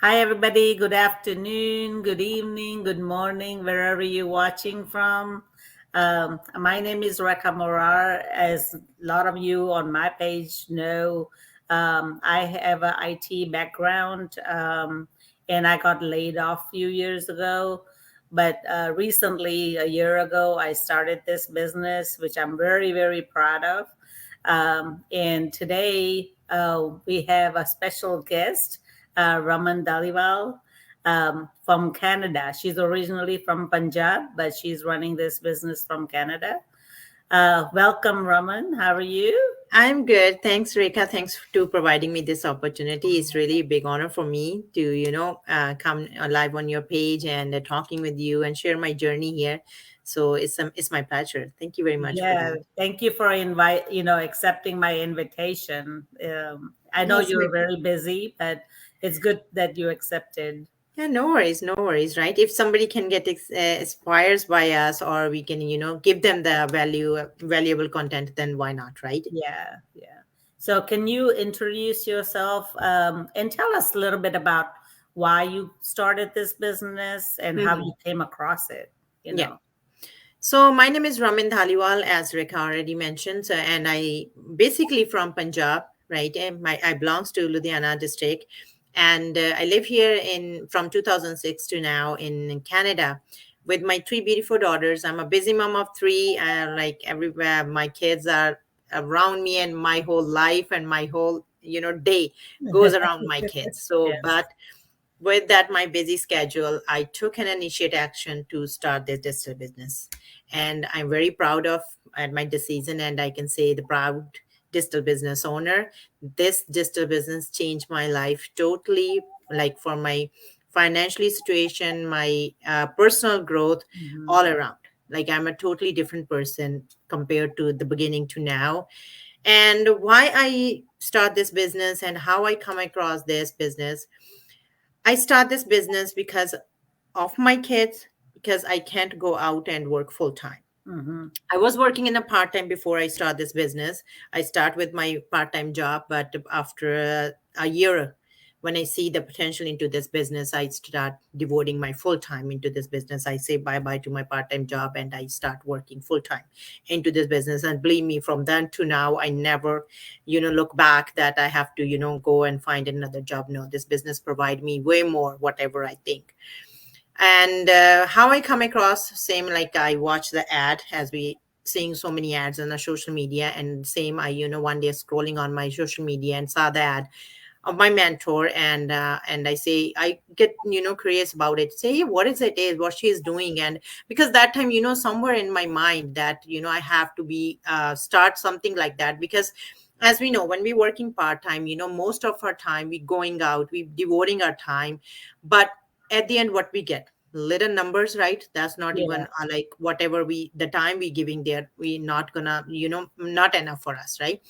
Hi, everybody. Good afternoon, good evening, good morning, wherever you're watching from. My name is Rekha Morar. As a lot of you on my page know, I have an IT background, and I got laid off a few years ago. But recently, a year ago, I started this business, which I'm very, very proud of. And today, we have a special guest, Raman Daliwal, from Canada. She's originally from Punjab, but she's running this business from Canada. Welcome, Raman. How are you? I'm good. Thanks, Rekha. Thanks to providing me this opportunity. It's really a big honor for me to, come live on your page and talking with you and share my journey here. So it's my pleasure. Thank you very much for Yeah, that. thank you for accepting my invitation. I know Yes, you're very busy, but it's good that you accepted. yeah, no worries, right? If somebody can get inspired by us, or we can, give them the valuable content, then why not, right? Yeah, yeah. So, can you introduce yourself and tell us a little bit about why you started this business and how Mhm. you came across it? You Yeah. know. So my name is Ramin Dhaliwal, as Rekha already mentioned, and I basically from Punjab, right? And I belongs to Ludhiana district, and I live here in from 2006 to now in Canada with my three beautiful daughters. I'm a busy mom of three, like everywhere. My kids are around me, and my whole life and my whole day goes around my kids. So, Yes. but with that, my busy schedule, I took an initiate action to start this digital business. And I'm very proud of at my decision, and I can say the proud digital business owner. This digital business changed my life totally, like for my financially situation, my personal growth, Mhm. all around. Like I'm a totally different person compared to the beginning to now. And why I start this business and how I come across this business, I start this business because of my kids, because I can't go out and work full time. Mhm. I was working in a part time before I start this business. I start with my part time job, but after a year, when I see the potential into this business, I start devoting my full time into this business. I say bye bye to my part time job and I start working full time into this business. And believe me, from then to now, I never, look back that I have to, go and find another job. No, this business provide me way more, whatever I think. And how I come across, same like I watch the ad, as we seeing so many ads on the social media, and same I one day scrolling on my social media and saw the ad of my mentor, and I say I get curious about it, say, "Hey, what is it is what she is doing?" And because that time, somewhere in my mind that I have to be start something like that, because as we know, when we working part-time, most of our time we going out, we devoting our time, but at the end what we get, little numbers, right? That's not even Yeah. like whatever we the time we giving there, we not gonna not enough for us, right?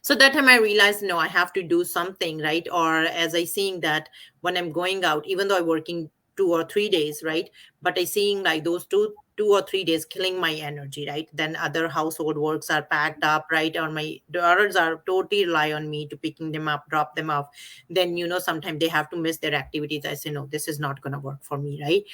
So that time I realized, no, I have to do something, right? Or as I seeing that when I'm going out, even though I'm working 2 or 3 days, right? But I seeing like those two or 3 days killing my energy, right? Then other household works are packed up, right? Or my daughters are totally rely on me to picking them up, drop them off. Then sometimes they have to miss their activities. I say, no, this is not gonna work for me, right?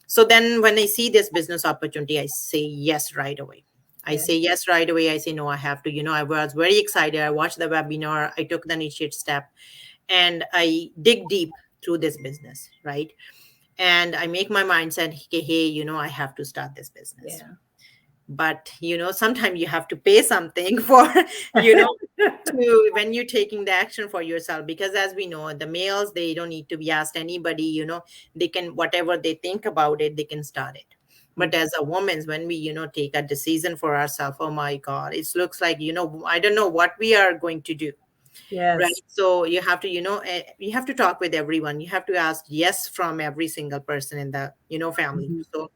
So then when I see this business opportunity, I say yes right away. I Yeah. say yes right away. I say, no, I have to. I was very excited. I watched the webinar. I took the initiate step and I dig deep through this business, right? And I make my mindset, hey, I have to start this business. Yeah. But, sometimes you have to pay something for, you know, to when you're taking the action for yourself, because as we know, the males, they don't need to be asked anybody, they can whatever they think about it, they can start it. But as a woman, when we take a decision for ourselves, oh my god, it looks like I don't know what we are going to do, right? Yes. So you have to you have to talk with everyone, you have to ask yes from every single person in the family. Mhm. So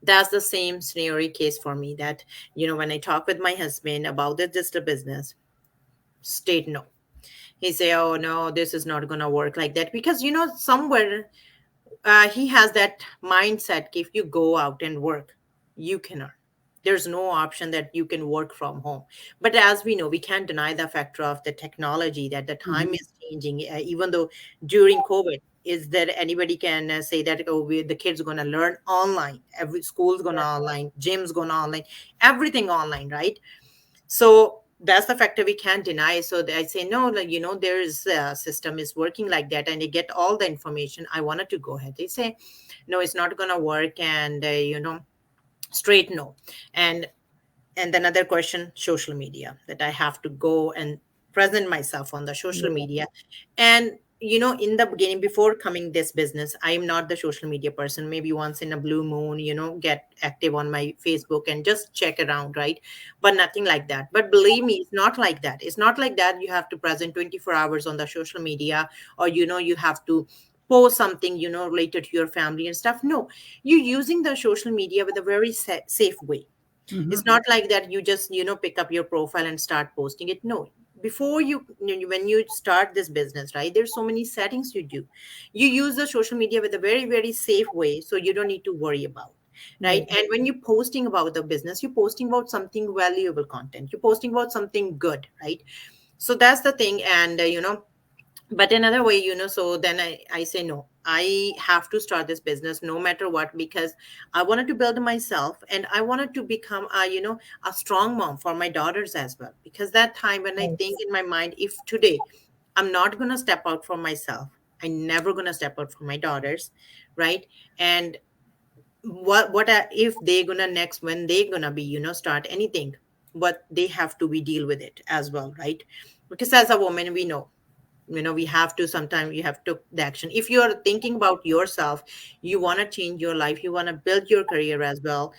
that's the same scenario case for me, that when I talk with my husband about the digital business, state no. He say, oh no, this is not gonna work like that, because somewhere he has that mindset, if you go out and work, you can earn. There's no option that you can work from home. But as we know, we can't deny the factor of the technology, that the time Hmm. is changing. Even though during COVID, is that anybody can say that, oh, the kids are going to learn online, every school's going to Yeah. online, gym's going to online, everything online, right? So that's the factor we can't deny. So I say no, like, there is a system is working like that, and they get all the information. I wanted to go ahead. They say no, it's not going to work, and straight no. And and another question, social media, that I have to go and present myself on the social Yeah. media. And in the beginning, before coming this business, I am not the social media person. Maybe once in a blue moon, get active on my Facebook and just check around, right? But nothing like that. But believe me, it's not like that. It's not like that you have to present 24 hours on the social media, or you have to post something related to your family and stuff. No, you're using the social media with a very safe way. It's Hmm. not like that you just pick up your profile and start posting it. No, before when you start this business, right, there's so many settings you do. You use the social media with a very, very safe way, so you don't need to worry about, Yeah. right? And when you're posting about the business, you're posting about something valuable content, you're posting about something good, right? So that's the thing. And but another way, so then I say no, I have to start this business no matter what, because I wanted to build myself, and I wanted to become a strong mom for my daughters as well. Because that time when I think Yes. in my mind, if today I'm not going to step out for myself, I'm never going to step out for my daughters, right? And if they're gonna next, when they're gonna be start anything, what they have to be deal with it as well, right? Because as a woman, we know, we have to, sometimes you have to the action. If you're thinking about yourself, you want to change your life, you want to build your career as well,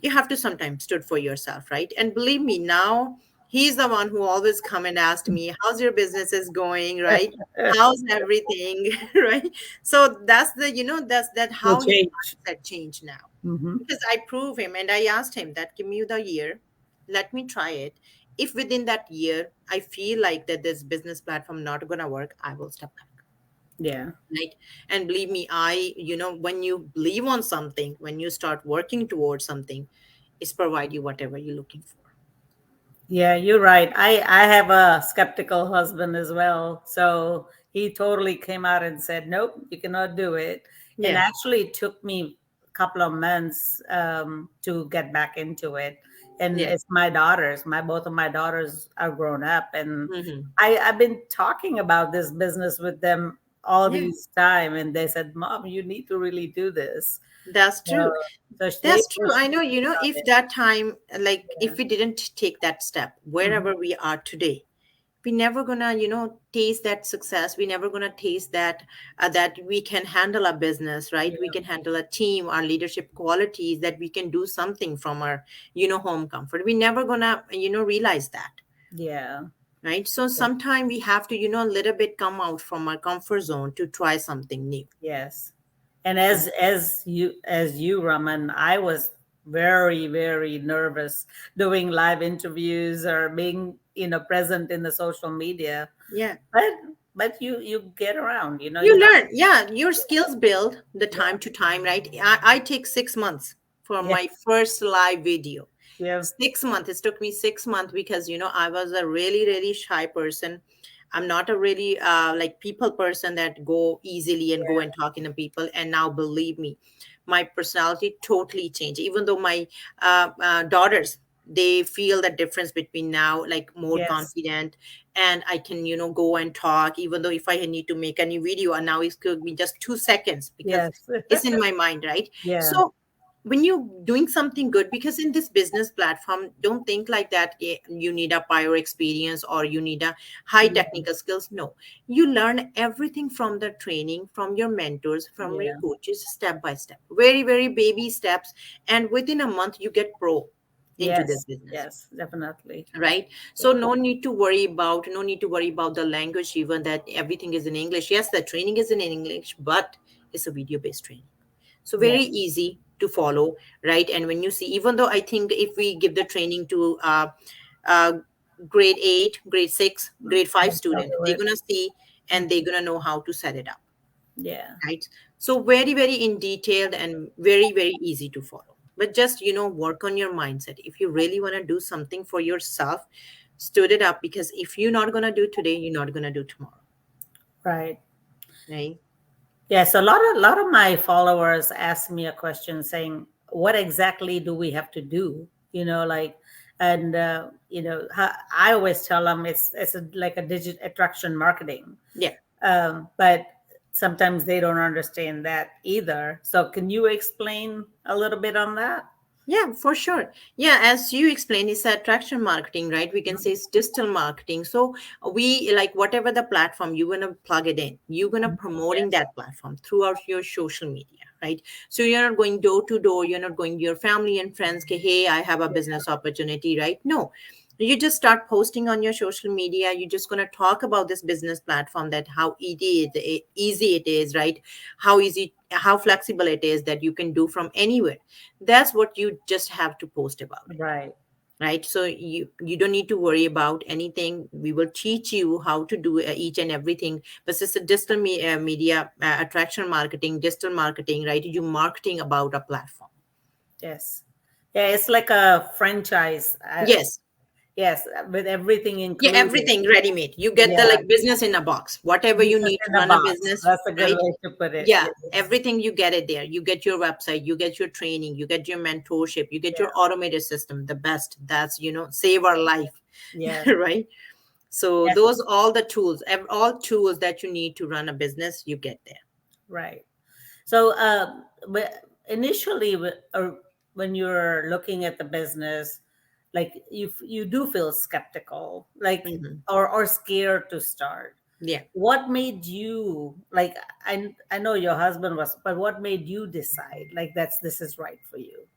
you have to sometimes stood for yourself, right? And believe me, now he's the one who always come and asked me, how's your business is going, right? How's everything? Right? So that's the that's that Will how his change. mindset changed now. Hmm. Because I prove him, and I asked him that, give me the year, let me try it. If within that year I feel like that this business platform not gonna work, I will step back, Yeah. right? And believe me, when you believe on something, when you start working towards something, it's provide you whatever you're looking for. Yeah, you're right. I have a skeptical husband as well. So he totally came out and said, "Nope, you cannot do it." And Yeah. actually, it took me a couple of months to get back into it. And Yeah. it's my daughters. My both of my daughters are grown up, and Hmm. I've been talking about this business with them all Yeah, these time, and they said, "Mom, you need to really do this." that's So, true. so they That's true. pushed I know, me on if it. that time, like, Yeah. if we didn't take that step, Mhm. wherever we are today, we never gonna taste that success. We never gonna taste that, that we can handle a business, right? We Yeah. can handle a team, our leadership qualities, that we can do something from our home comfort. We never gonna realize that, Yeah. right? So sometime we have to a little bit come out from our comfort zone to try something new. Yes. And as you Raman, I was very, very nervous doing live interviews or being, present in the social media. Yeah, But but you get around, you you have learn. Yeah, your skills build the time to time, right? I take 6 months for yeah, my first live video. yeah, 6 months. It took me 6 months, because I was a really, really shy person. I'm not a really like people person that go easily and go and talking to people. And now, believe me, my personality totally changed. Even though my daughters, they feel the difference between now, like more yes, confident, and I can go and talk. Even though if I need to make a new video, and now it's going to be just 2 seconds, because yes, it's in my mind, right? yeah, So when you're doing something good, because in this business platform, don't think like that, you need a prior experience or you need a high yeah, technical skills. No, you learn everything from the training, from your mentors, from your yeah, coaches, step by step, very, very baby steps. And within a month you get pro into this yes, business, yes, definitely. right? So Yeah, no need to worry about the language, even that everything is in English. Yes, the training is in English, but it's a video based training, so yeah, very easy to follow, right? And when you see, even though I think if we give the training to uh, grade 8, grade 6, grade 5 I'll student, do they're it. gonna see and they're gonna know how to set it up, Yeah, right? So very, very in detailed and very, very easy to follow. but just work on your mindset. If you really want to do something for yourself, stood it up, because if you're not going to do today, you're not going to do tomorrow, Right. right? Yeah, so a lot of my followers ask me a question saying, "What exactly do we have to do?" Like, and I always tell them like a digital attraction marketing, Yeah. but sometimes they don't understand that either. So, can you explain a little bit on that? Yeah, for sure. Yeah, as you explained, it's attraction marketing, right? We can say Mhm. it's digital marketing. So we, like, whatever the platform you're gonna plug it in, you're gonna promoting Yes, that platform throughout your social media, right? So you're not going door to door, you're not going to your family and friends, okay, hey, I have a business opportunity, right? No. You just start posting on your social media. You're just gonna talk about this business platform, that how easy it is, right? How flexible it is, that you can do from anywhere. That's what you just have to post about it, right. right? So you don't need to worry about anything. We will teach you how to do each and everything. But it's a media attraction marketing, digital marketing, right? You marketing about a platform. Yes, yeah. It's like a franchise. Yes. Yes, with everything Yeah, included. everything ready made. You get the Yeah, like business in a box, whatever you business need to in a run a box. business, That's a good right? way to put it. Yeah, Yes. everything you get it there. You get your website, you get your training, you get your mentorship, you get Yeah. your automated system, the best. That's save our life. Yes. Right? So Yes. those all the tools, all tools that you need to run a business, you get there. Right. So, initially, when you're looking at the business, like you do feel skeptical, like Hmm. or scared to start. Yeah. What made you like? I know your husband was, but what made you decide like this is right for you?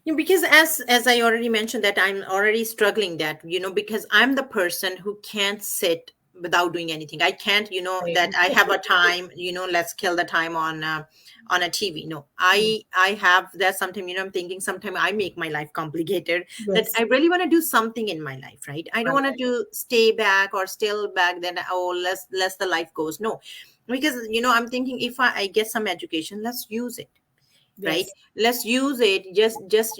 Yeah, because as I already mentioned, that I'm already struggling, that because I'm the person who can't sit without doing anything. I can't, that Same. I have a time, let's kill the time on a TV. No, I have that. Sometimes, I'm thinking, sometimes I make my life complicated, that Yes. I really want to do something in my life, right? I don't want Right. to stay back or still back, then, oh, less the life goes. No, because I'm thinking, if I get some education, let's use it, right? Yes. Let's use it. Just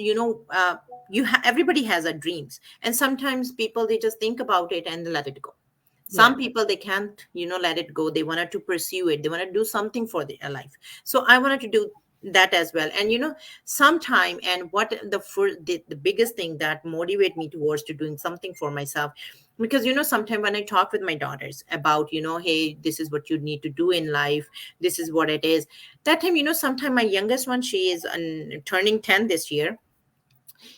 everybody has a dreams, and sometimes people, they just think about it and let it go. Yeah. Some people, they can't let it go. They wanted to pursue it, they want to do something for their life. So I wanted to do that as well. And sometime, and what the biggest thing that motivate me towards to doing something for myself, because sometime when I talk with my daughters about, hey, this is what you need to do in life, this is what it is. That time, sometime my youngest one, she is turning 10 this year.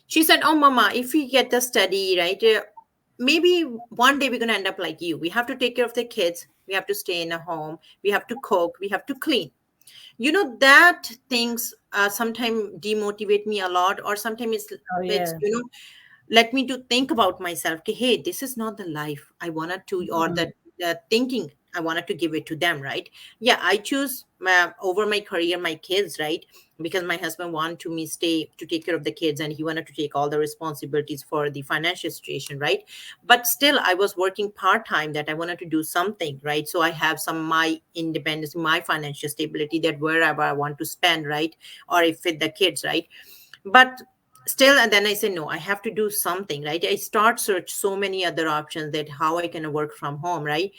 She said, oh mama, if we get the study right, maybe one day we're going to end up like you. We have to take care of the kids, we have to stay in a home, we have to cook, we have to clean. That things sometimes demotivate me a lot, or sometimes Oh it's yeah. let me to think about myself, okay, hey, this is not the life I wanted to, or Mhm. the thinking I wanted to give it to them, right? Yeah, I choose over my career, my kids, right? Because my husband wanted to me stay to take care of the kids, and he wanted to take all the responsibilities for the financial situation, right? But still, I was working part-time, that I wanted to do something, right? So I have some my independence, my financial stability, that wherever I want to spend, right? Or if with the kids, right? But still, and then I say, no, I have to do something, right? I start search so many other options, that how I can work from home, right?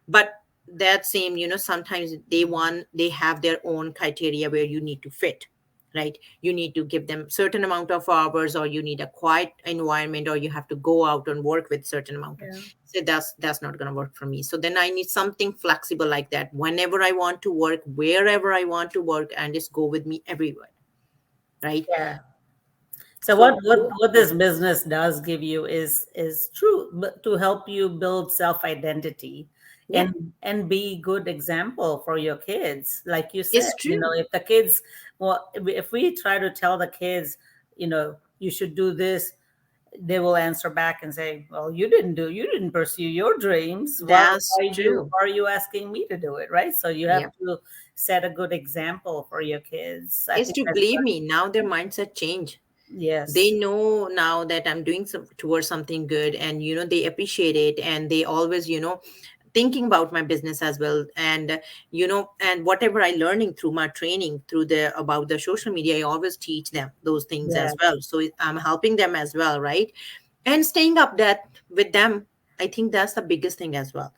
But that same, sometimes they have their own criteria where you need to fit, right? You need to give them certain amount of hours, or you need a quiet environment, or you have to go out and work with certain amount of. Yeah. So that's not going to work for me. So then I need something flexible, like that, whenever I want to work, wherever I want to work, and just go with me everywhere, right? Yeah. So what So what what this business does give you is true but to help you build self identity yeah, and be good example for your kids. Like you said, it's true. if the kids, well, if we try to tell the kids, you should do this, they will answer back and say, "Well, you didn't pursue your dreams. That's true. Why are you asking me to do it?" Right? So you have Yeah. to set a good example for your kids. I It's think to that's believe me, now their mindset change. They yes. know now that I'm doing towards something good, and they appreciate it, and they always thinking about my business as well. And and whatever I learning through my training through the about the social media, I always teach them those things as Yeah. well, so I'm helping them as well, right? And staying up that with them, I think that's the biggest thing as well,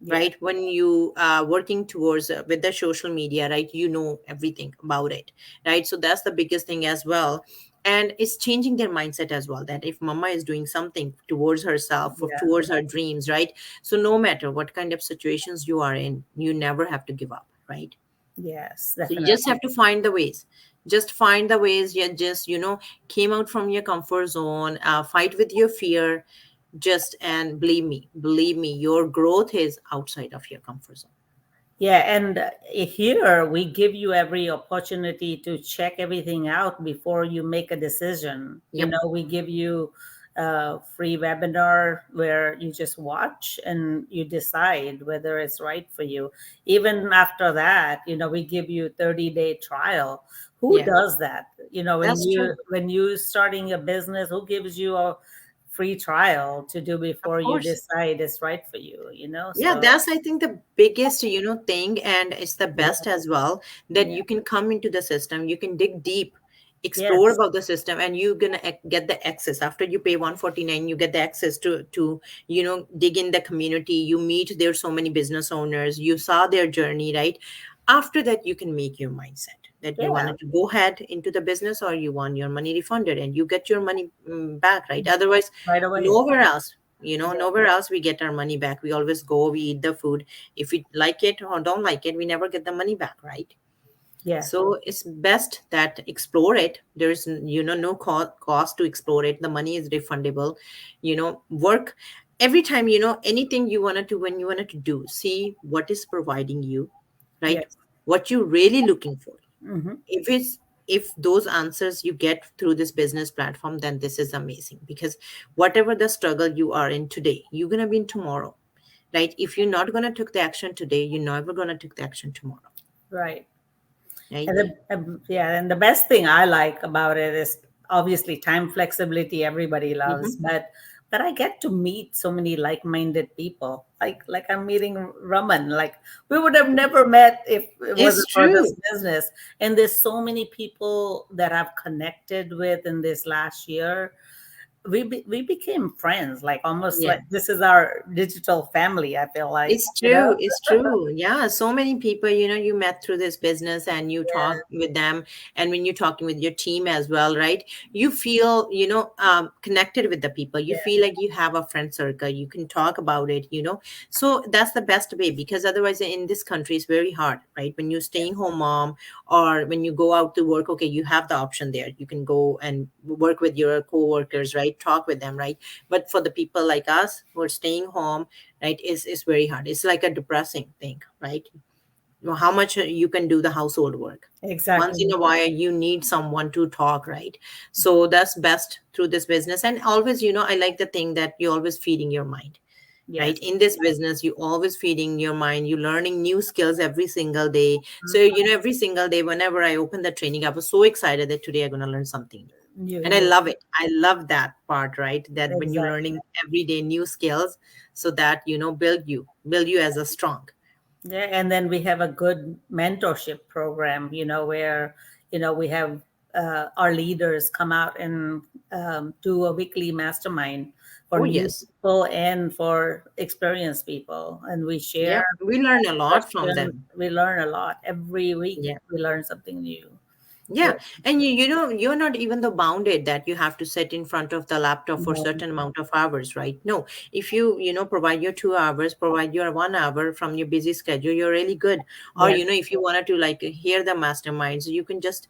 Yeah. right? When you are working towards with the social media, right, you know everything about it, right? So that's the biggest thing as well. And it's changing their mindset as well, that if mama is doing something towards herself or Yeah. towards her dreams, right? So no matter what kind of situations you are in, you never have to give up, right? Yes, So you just definitely. have to find the ways. Just find the ways. You just, came out from your comfort zone, fight with your fear. Just, and believe me, your growth is outside of your comfort zone. Yeah, and here we give you every opportunity to check everything out before you make a decision. You Yep. know, we give you a free webinar where you just watch and you decide whether it's right for you. Even after that, we give you 30-day trial. Who Yeah, does that? When that's true. you starting a business, who gives you a free trial to do Of before you course. decide it's right for you? Yeah, So, that's I think the biggest, thing, and it's the yeah, best as well, that yeah. you can come into the system, you can dig deep, explore Yes. about the system, and you're gonna get the access. After you pay 149, you get the access to dig in the community. You meet there so many business owners. You saw their journey, right? After that, you can make your mindset that you Yeah, wanted to go ahead into the business, or you want your money refunded, and you get your money back, right? Otherwise, right away. nowhere else, Yeah, nowhere else we get our money back. We always go, we eat the food. If we like it or don't like it, we never get the money back, right? yeah, So it's best that explore it. There's no cost to explore it. The money is refundable. Work every time, anything you wanted to, when you wanted to do, see what is providing you, right? yes. What you really looking for. Hmm. If those answers you get through this business platform, then this is amazing, because whatever the struggle you are in today, you're going to be in tomorrow, right? If you're not going to take the action today, you're never going to take the action tomorrow, Right. right? And the best thing I like about it is obviously time flexibility. Everybody loves, Hmm. but I get to meet so many like-minded people. Like I'm meeting Raman. Like we would have never met if it It's wasn't for this true. business. And there's so many people that I've connected with in this last year. We became friends, like almost Yeah. like this is our digital family. I feel like, It's true. It's true. Yeah. So many people, you met through this business, and you talk Yeah, with them. And when you're talking with your team as well, right? You feel, connected with the people. You yeah, feel like you have a friend circle. You can talk about it. So that's the best way, because otherwise in this country it's very hard, right? When you're staying home mom, or when you go out to work, okay, you have the option there. You can go and work with your coworkers, right? Talk with them, right? But for the people like us who are staying home, right, is very hard. It's like a depressing thing, right? How much you can do the household work. Once in exactly. a while you need someone to talk, right? So that's best through this business. And always, I like the thing that you're always feeding your mind, right? Yes. In this business, you always feeding your mind, you learning new skills every single day. So Mhm. every single day whenever I open the training, I was so excited that today I'm going to learn something new. And I You love it. I love that part, right? That when you're exactly. learning every day new skills, so that build you as a strong. Yeah, and then we have a good mentorship program, where we have our leaders come out and do a weekly mastermind for Oh new yes. people and for experienced people, and we share Yeah, we learn a lot from questions. them. We learn a lot every week. Yeah. We learn something new. Yeah, Yeah. and you're not even the bounded that you have to sit in front of the laptop for No. certain amount of hours, right? No, if you provide your 2 hours, provide your 1 hour from your busy schedule, you're really good. Or Yes. if you wanted to like hear the masterminds, you can just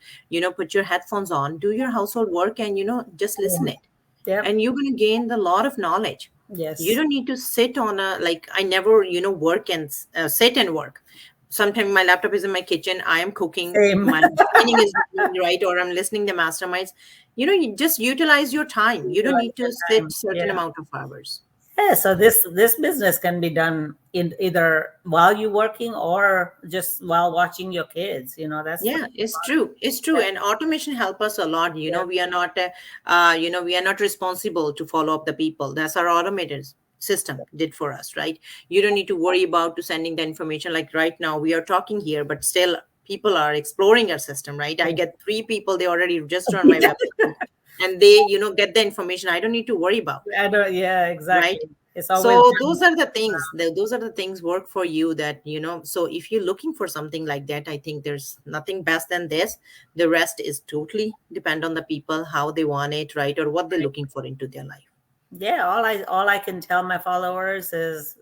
put your headphones on, do your household work, and just listen Yeah. it, Yep. and you're going to gain a lot of knowledge. You Yes. don't need to sit on a, like, I never work and sit and work. Sometimes my laptop is in my kitchen, I am cooking, Same. my training is happening, right, or I'm listening to masterminds. You just utilize your time. You don't Utilize need to your sit time. certain Yeah. amount of hours. Yeah, so this business can be done in either while you're working or just while watching your kids. That's the Yeah, it's true. It's true. yeah, And automation help us a lot. yeah, We are not responsible to follow up the people. That's our automators. system did for us, right? You don't need to worry about to sending the information. Like right now we are talking here, but still people are exploring our system, right? I get 3 people, they already register on my website, and they, get the information. I don't need to worry about, I don't, yeah, right? exactly. It's always So them. those are the things, those are the things work for you, that so if you're looking for something like that, I think there's nothing best than this. The rest is totally depend on the people, how they want it, right, or what they're Right. looking for into their life. Yeah, all I can tell my followers is,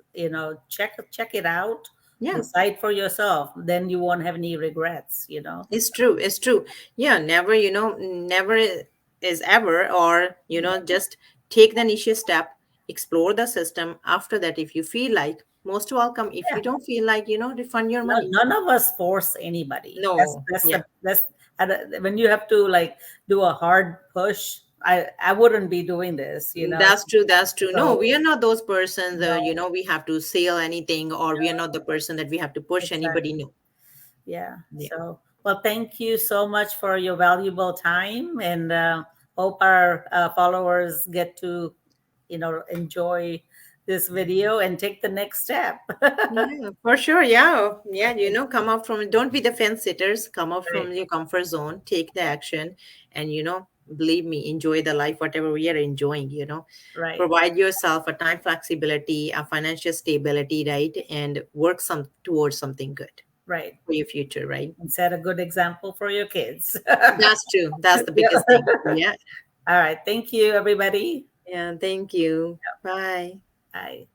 check it out, Yeah, decide for yourself, then you won't have any regrets. it's true, it's true. Yeah, never, never is ever, or just take the initial step, explore the system. After that, if you feel like, most welcome. If Yeah. you don't feel like, refund your None, money. none of us force anybody. That's No, that's yeah. the that's I don't- when you have to like do a hard push. I wouldn't be doing this. That's true. That's true. No, So we are not those persons, no, we have to sell anything, or we are not the person that we have to push anybody. exactly. No. Yeah. Yeah. So well, thank you so much for your valuable time, and hope our followers get to enjoy this video and take the next step. Yeah, for sure. Yeah. Yeah. Come out from, don't be the fence sitters. Come out Right. from your comfort zone, take the action, and, believe me, enjoy the life, whatever we are enjoying, Right. provide yourself a time flexibility, a financial stability, right? And work towards something good Right. for your future, right? And set a good example for your kids. That's true. That's the Yeah. biggest thing. Yeah. All right. Thank you, everybody. Yeah, thank you. Bye. Bye.